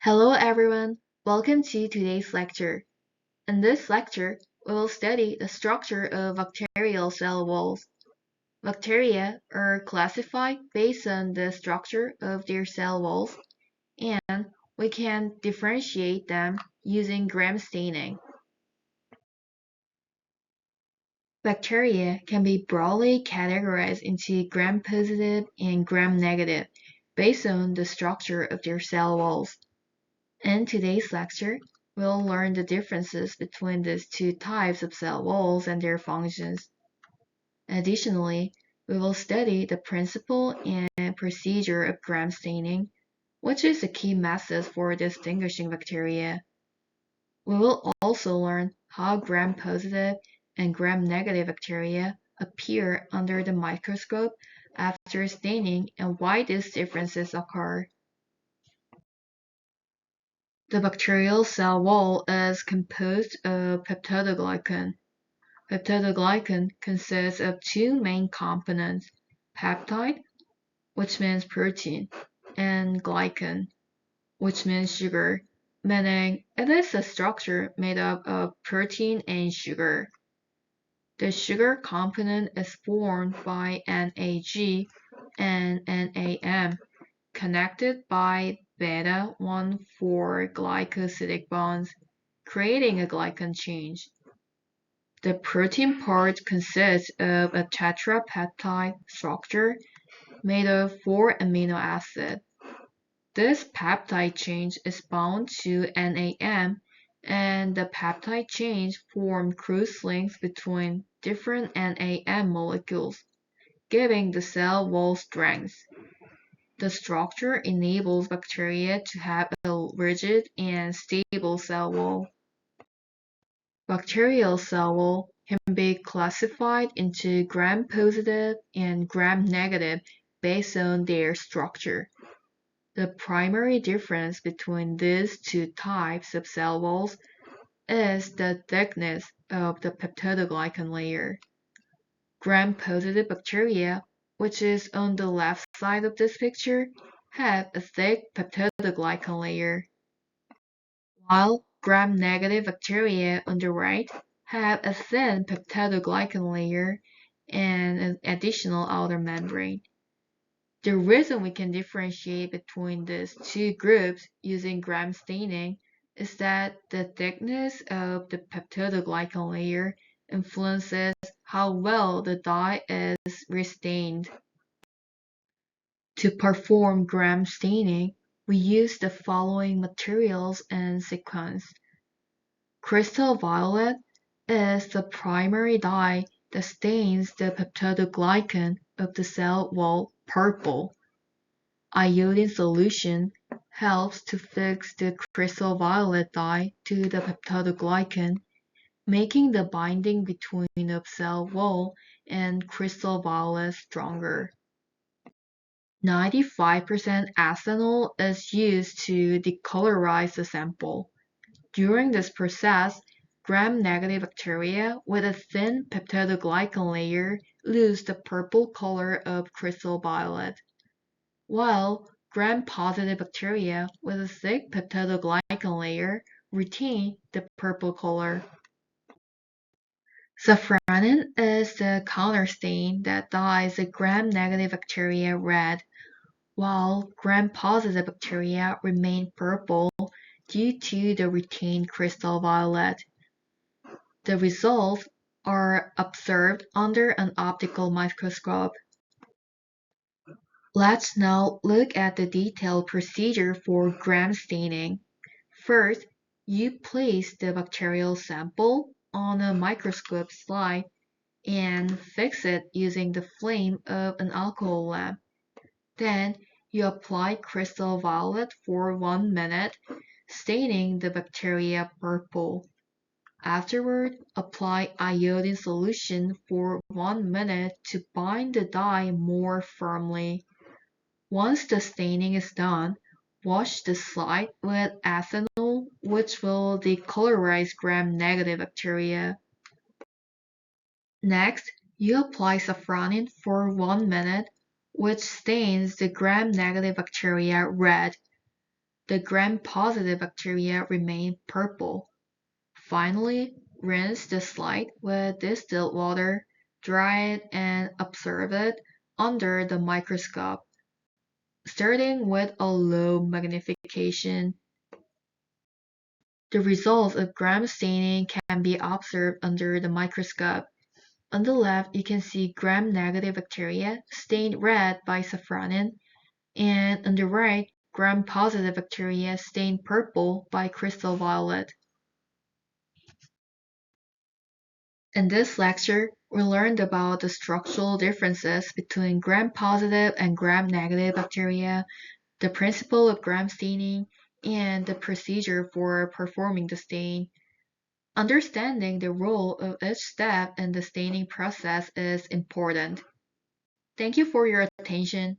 Hello everyone, welcome to today's lecture. In this lecture, we will study the structure of bacterial cell walls. Bacteria are classified based on the structure of their cell walls, and we can differentiate them using Gram staining. Bacteria can be broadly categorized into gram-positive and gram-negative based on the structure of their cell walls. In today's lecture, we'll learn the differences between these two types of cell walls and their functions. Additionally, we will study the principle and procedure of gram staining, which is a key method for distinguishing bacteria. We will also learn how gram-positive and gram-negative bacteria appear under the microscope after staining and why these differences occur. The bacterial cell wall is composed of peptidoglycan. Peptidoglycan consists of two main components, peptide, which means protein, and glycan, which means sugar, meaning it is a structure made up of protein and sugar. The sugar component is formed by NAG and NAM, connected by beta-1,4 glycosidic bonds, creating a glycan chain. The protein part consists of a tetrapeptide structure made of 4 amino acids. This peptide chain is bound to NAM, and the peptide chains form cross links between different NAM molecules, giving the cell wall strength. The structure enables bacteria to have a rigid and stable cell wall. Bacterial cell wall can be classified into gram-positive and gram-negative based on their structure. The primary difference between these two types of cell walls is the thickness of the peptidoglycan layer. Gram-positive bacteria, which is on the left side of this picture, have a thick peptidoglycan layer, while gram-negative bacteria on the right have a thin peptidoglycan layer and an additional outer membrane. The reason we can differentiate between these two groups using gram staining is that the thickness of the peptidoglycan layer influences how well the dye is restained. To perform gram staining, we use the following materials in sequence. Crystal violet is the primary dye that stains the peptidoglycan of the cell wall purple. Iodine solution helps to fix the crystal violet dye to the peptidoglycan, making the binding between the cell wall and crystal violet stronger. 95% ethanol is used to decolorize the sample. During this process, gram-negative bacteria with a thin peptidoglycan layer lose the purple color of crystal violet, while gram-positive bacteria with a thick peptidoglycan layer retain the purple color. Safranin is the counterstain that dyes the gram-negative bacteria red, while gram-positive bacteria remain purple due to the retained crystal violet. The results are observed under an optical microscope. Let's now look at the detailed procedure for gram staining. First, you place the bacterial sample on a microscope slide and fix it using the flame of an alcohol lamp. Then, you apply crystal violet for 1 minute, staining the bacteria purple. Afterward, apply iodine solution for 1 minute to bind the dye more firmly. Once the staining is done, wash the slide with ethanol, which will decolorize gram-negative bacteria. Next, you apply safranin for 1 minute, which stains the gram-negative bacteria red. The gram-positive bacteria remain purple. Finally, rinse the slide with distilled water, dry it, and observe it under the microscope, starting with a low magnification. The results of gram staining can be observed under the microscope. On the left, you can see gram-negative bacteria stained red by safranin, and on the right, gram-positive bacteria stained purple by crystal violet. In this lecture, we learned about the structural differences between gram-positive and gram-negative bacteria, the principle of gram staining, and the procedure for performing the stain. Understanding the role of each step in the staining process is important. Thank you for your attention.